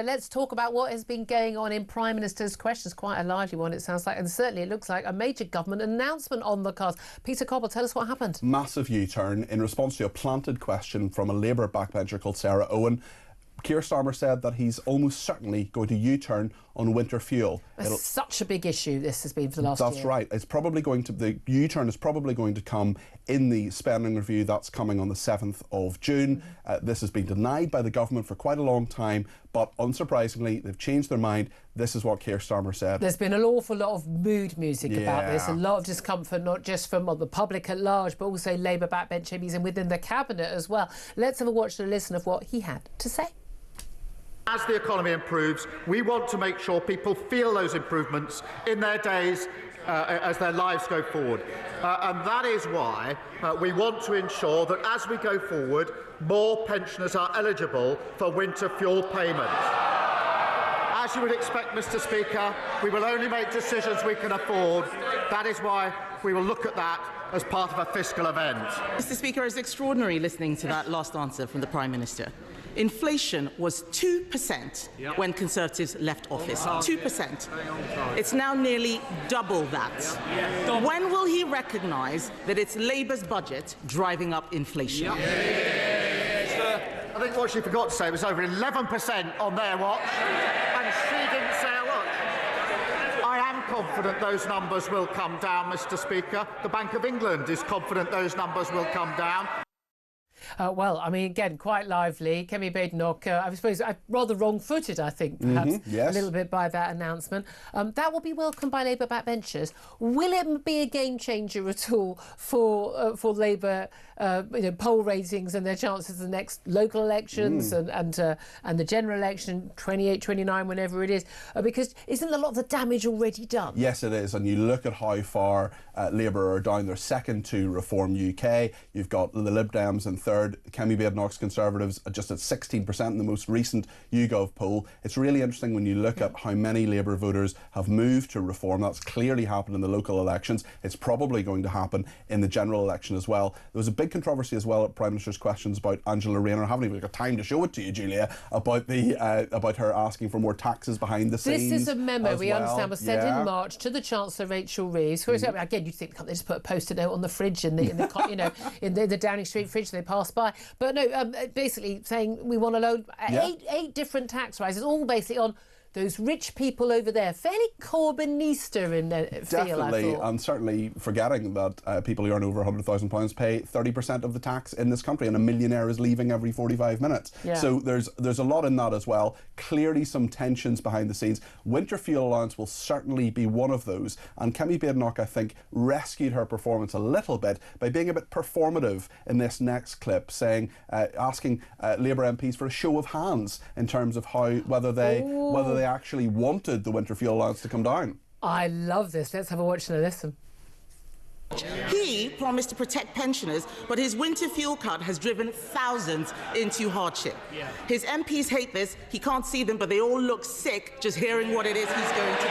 Let's talk about what has been going on in Prime Minister's questions. Quite a lively one, it sounds like, and certainly it looks like a major government announcement on the cards. Peter Cobble, tell us what happened. Massive U-turn in response to a planted question from a Labour backbencher called Sarah Owen. Keir Starmer said that he's almost certainly going to U-turn on winter fuel. It's such a big issue this has been for the last year. That's right. It's probably going to, the U-turn is probably going to come in the spending review that's coming on the 7th of June. This has been denied by the government for quite a long time, but unsurprisingly, they've changed their mind. This is what Keir Starmer said. There's been an awful lot of mood music about this, a lot of discomfort, not just from the public at large, but also Labour backbench MPs and within the cabinet as well. Let's have a watch and a listen of what he had to say. As the economy improves, we want to make sure people feel those improvements in their days as their lives go forward. And that is why we want to ensure that as we go forward, more pensioners are eligible for winter fuel payments. As you would expect, Mr. Speaker, we will only make decisions we can afford. That is why we will look at that as part of a fiscal event. Mr. Speaker, it's extraordinary listening to that last answer from the Prime Minister. Inflation was 2% when Conservatives left office. 2%. It's now nearly double that. When will he recognise that it's Labour's budget driving up inflation? I think what she forgot to say was over 11% on their watch, and she didn't say a lot. I am confident those numbers will come down, Mr. Speaker. The Bank of England is confident those numbers will come down. Well, I mean, again, quite lively. Kemi Badenoch, I suppose, rather wrong-footed, I think, perhaps, a little bit by that announcement. That will be welcomed by Labour backbenchers. Will it be a game-changer at all for Labour poll ratings and their chances of the next local elections and the general election, 28, 29, whenever it is? Because isn't a lot of the damage already done? Yes, it is. And you look at how far Labour are down. They're second to Reform UK. You've got the Lib Dems in third. Kemi Badenoch's Conservatives are just at 16% in the most recent YouGov poll. It's really interesting when you look at how many Labour voters have moved to Reform. That's clearly happened in the local elections. It's probably going to happen in the general election as well. There was a big controversy as well at Prime Minister's questions about Angela Rayner. I haven't even got time to show it to you, Julia, about her asking for more taxes behind the scenes. This is a memo we understand was sent in March to the Chancellor Rachel Reeves. Who is, again, you'd think they just put a post-it note on the fridge in the Downing Street fridge they pass by. But no, basically saying we want to load eight different tax rises, all basically on those rich people over there, fairly Corbynista in their feel, Definitely, I thought. and certainly forgetting that people who earn over £100,000 pay 30% of the tax in this country, and a millionaire is leaving every 45 minutes. So there's a lot in that as well. Clearly some tensions behind the scenes. Winter fuel allowance will certainly be one of those, and Kemi Badenoch, I think, rescued her performance a little bit by being a bit performative in this next clip, saying, asking Labour MPs for a show of hands in terms of whether they actually wanted the winter fuel allowance to come down. I love this. Let's have a watch and a listen. He promised to protect pensioners, but his winter fuel cut has driven thousands into hardship. His MPs hate this. He can't see them, but they all look sick just hearing what it is he's going to do.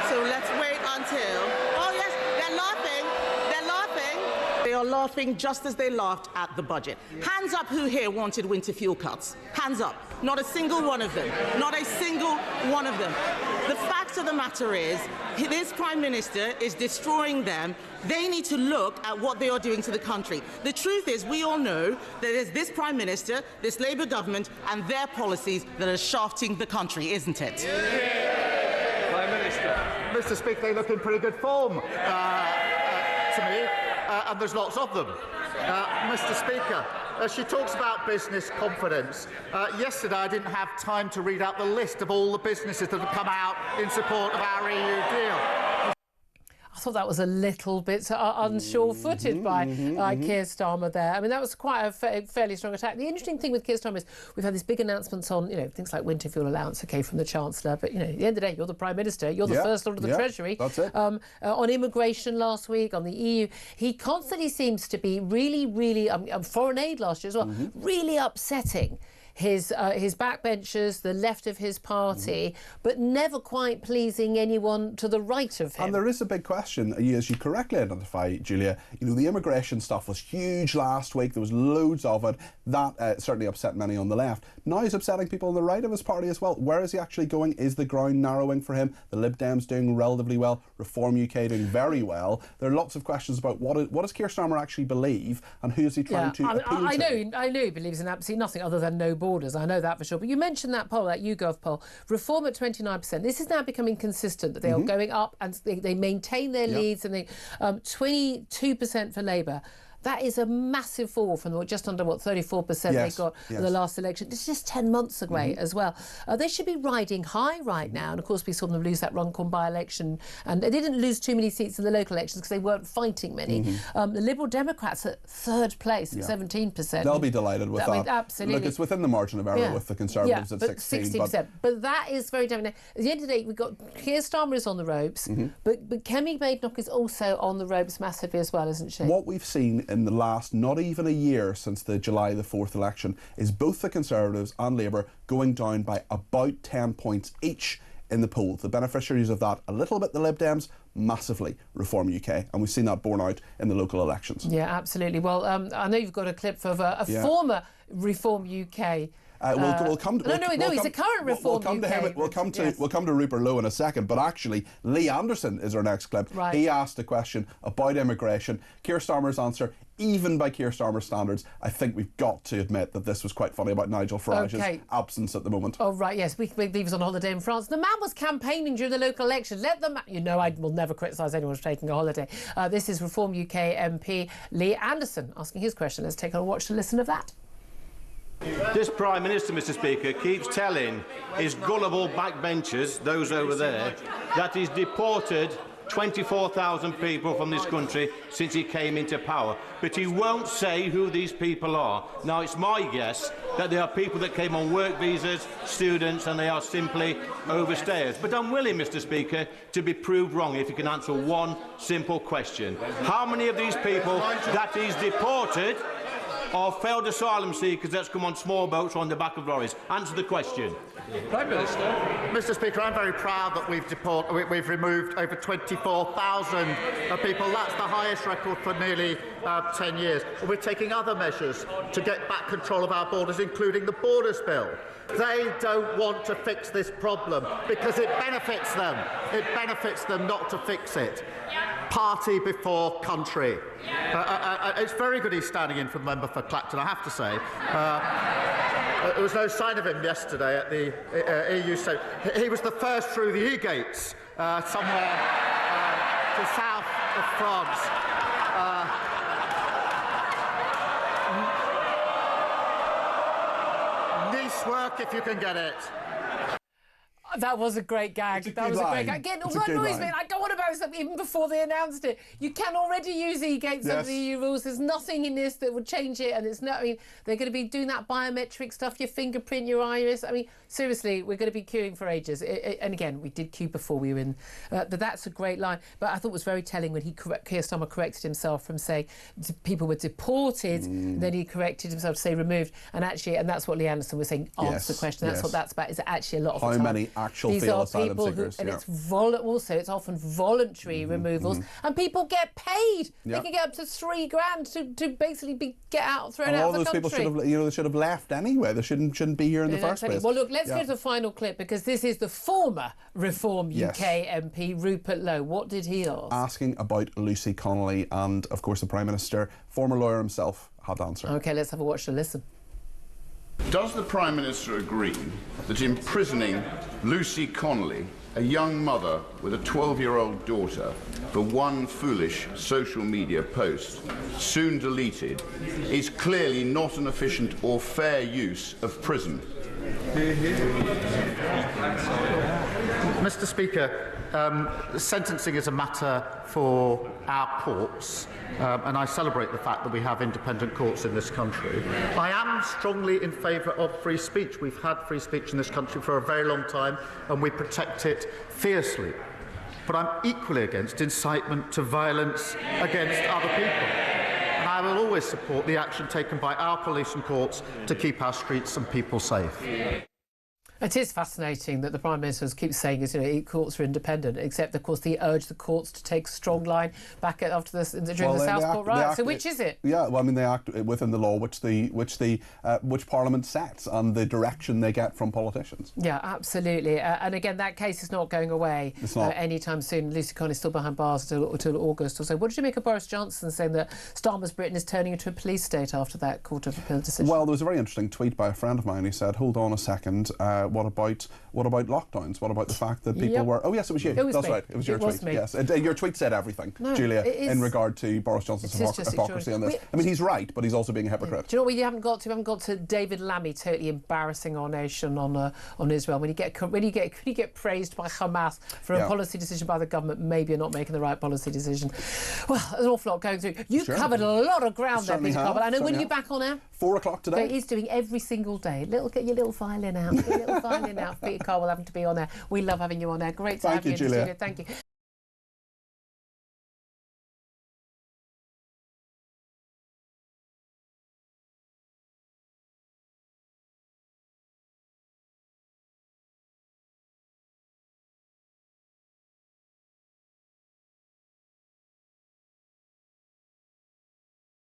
So let's wait until... Oh, yes, they're laughing. They're laughing. They are laughing just as they laughed at the budget. Hands up who here wanted winter fuel cuts. Hands up. Not a single one of them. Not a single one of them. The fact of the matter is, this Prime Minister is destroying them. They need to look at what they are doing to the country. The truth is, we all know that there's this Prime Minister, this Labour government, and their policies that are shafting the country, isn't it? Prime Minister. Mr. Speaker, they look in pretty good form to me, and there's lots of them. Mr. Speaker, she talks about business confidence. Yesterday I didn't have time to read out the list of all the businesses that have come out in support of our EU deal. I thought that was a little bit unsure-footed by Keir Starmer there. I mean, that was quite a fairly strong attack. The interesting thing with Keir Starmer is we've had these big announcements on, things like winter fuel allowance, from the Chancellor. But, at the end of the day, you're the Prime Minister. You're the First Lord of the Treasury. That's it. On immigration last week, on the EU, he constantly seems to be really, foreign aid last year as well, really upsetting his backbenchers, the left of his party, but never quite pleasing anyone to the right of him. And there is a big question, as you correctly identify, Julia. You know, the immigration stuff was huge last week. There was loads of it. That certainly upset many on the left. Now he's upsetting people on the right of his party as well. Where is he actually going? Is the ground narrowing for him? The Lib Dems doing relatively well. Reform UK doing very well. There are lots of questions about what does Keir Starmer actually believe, and who is he trying to appeal to? I know he believes in absolutely nothing other than no borders. I know that for sure. But you mentioned that poll, that YouGov poll. Reform at 29%. This is now becoming consistent, that they are going up and they maintain their leads, and they 22% for Labour. That is a massive fall from just under, 34% they got in the last election. It's just 10 months away as well. They should be riding high right now. And, of course, we saw them lose that Runcorn by-election. And they didn't lose too many seats in the local elections because they weren't fighting many. The Liberal Democrats at third place at 17%. They'll be delighted with that. I mean, absolutely. Look, it's within the margin of error with the Conservatives at 16%. But that is very damning. At the end of the day, we've got Keir Starmer is on the ropes, but Kemi Badenoch is also on the ropes massively as well, isn't she? What we've seen in the last not even a year since the July the 4th election is both the Conservatives and Labour going down by about 10 points each in the polls. The beneficiaries of that, a little bit the Lib Dems, massively Reform UK, and we've seen that borne out in the local elections. Yeah, absolutely. Well, I know you've got a clip of a former Reform UK. We'll come to, he's a current Reform UK. We'll come to Rupert Lowe in a second, but actually Lee Anderson is our next clip. Right. He asked a question about immigration. Keir Starmer's answer, even by Keir Starmer standards, I think we've got to admit that this was quite funny about Nigel Farage's absence at the moment. Oh, right, yes. We he was on holiday in France. The man was campaigning during the local election. Let them... You know, I will never criticise anyone for taking a holiday. This is Reform UK MP Lee Anderson asking his question. Let's take a watch and listen of that. This Prime Minister, Mr Speaker, keeps telling his gullible backbenchers, those over there, that he's deported 24,000 people from this country since he came into power. But he won't say who these people are. Now, it's my guess that they are people that came on work visas, students, and they are simply overstayers. But I'm willing, Mr Speaker, to be proved wrong if you can answer one simple question. How many of these people that he's deported or failed asylum seekers that's come on small boats or on the back of lorries? Answer the question. Prime Minister. Mr Speaker, I'm very proud that we've removed over 24,000 people. That's the highest record for nearly 10 years. We're taking other measures to get back control of our borders, including the Borders Bill. They don't want to fix this problem because it benefits them. It benefits them not to fix it. Party before country. It's very good he's standing in for the member for Clacton, I have to say. There was no sign of him yesterday at the EU. So he was the first through the E-gates somewhere to south of France. Nice work if you can get it. That was a great gag. That was a great gag. Again, what annoys me, I don't want to boast up even before they announced it. You can already use e-gates under the EU rules. There's nothing in this that would change it, and it's not. I mean, they're going to be doing that biometric stuff, your fingerprint, your iris. I mean, seriously, we're going to be queuing for ages. And again, we did queue before we were in. But that's a great line. But I thought it was very telling when Keir Starmer corrected himself from saying people were deported, and then he corrected himself to say removed. And actually, and that's what Lee Anderson was saying. Answer the question. That's what that's about. Is actually a lot of the time. How many actual failed asylum seekers? And it's often voluntary removals, and people get paid. They can get up to $3,000 to basically get out, thrown out of the country. All those people they should have left anyway. They shouldn't be here in the first place. Well, look, let's go to the final clip, because this is the former Reform UK MP Rupert Lowe. What did he ask? Asking about Lucy Connolly, and of course the Prime Minister, former lawyer himself, had to answer. OK, let's have a watch and listen. Does the Prime Minister agree that imprisoning Lucy Connolly, a young mother with a 12-year-old daughter, for one foolish social media post, soon deleted, is clearly not an efficient or fair use of prison? Mr Speaker, sentencing is a matter for our courts, and I celebrate the fact that we have independent courts in this country. I am strongly in favour of free speech. We've had free speech in this country for a very long time, and we protect it fiercely. But I'm equally against incitement to violence against other people. And I I will always support the action taken by our police and courts to keep our streets and people safe. It is fascinating that the Prime Minister keeps saying courts are independent, except, of course, he urged the during the South Court riot. So which is it? Yeah, well, I mean, they act within the law which Parliament sets and the direction they get from politicians. Yeah, absolutely. And again, that case is not going away anytime soon. Lucy Connolly's still behind bars until August or so. What did you make of Boris Johnson saying that Starmer's Britain is turning into a police state after that Court of Appeal decision? Well, there was a very interesting tweet by a friend of mine. He said, "Hold on a second. What about lockdowns? What about the fact that people were..." Oh yes, it was you. That's right. It was your tweet. Me. Yes, your tweet said everything, Julia, in regard to Boris Johnson's hypocrisy on this. I mean, he's right, but he's also being a hypocrite. Do you know what we haven't got to? We haven't got to David Lammy totally embarrassing our nation on Israel. When you get praised by Hamas for a policy decision by the government, maybe you're not making the right policy decision. Well, there's an awful lot going through. You covered a lot of ground there, Peter Cobble. I know. When are you back on air? 4 o'clock today. So he's doing every single day. Get your little violin out. Get your little violin out. Peter Cobble having to be on air. We love having you on air. Great to have you, Julia. Thank you.